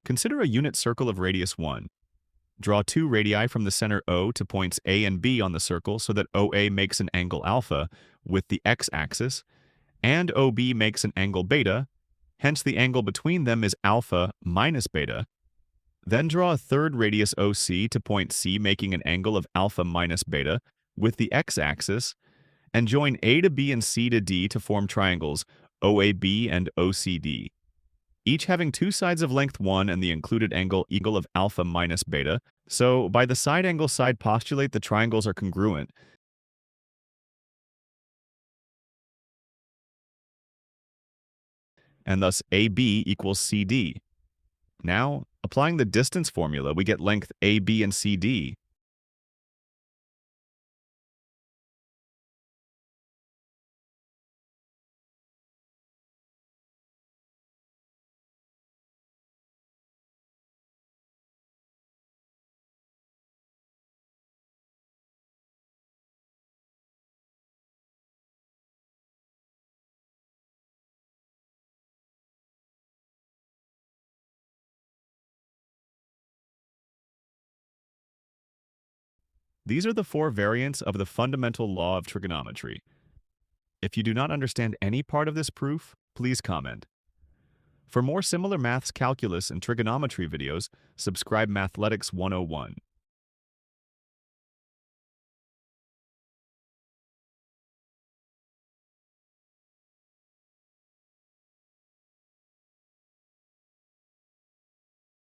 Consider a unit circle of radius 1. Draw two radii from the center O to points A and B on the circle so that OA makes an angle alpha with the x-axis, and OB makes an angle beta, hence the angle between them is alpha minus beta. Then draw a third radius OC to point C making an angle of alpha minus beta with the x-axis, and join A to B and C to D to form triangles OAB and OCD, each having two sides of length 1 and the included angle equal of alpha minus beta. So, by the side angle side postulate the triangles are congruent, and thus AB equals CD. Now, applying the distance formula, we get length AB and CD. These are the four variants of the fundamental law of trigonometry. If you do not understand any part of this proof, please comment. For more similar maths calculus and trigonometry videos, subscribe Mathletics 101.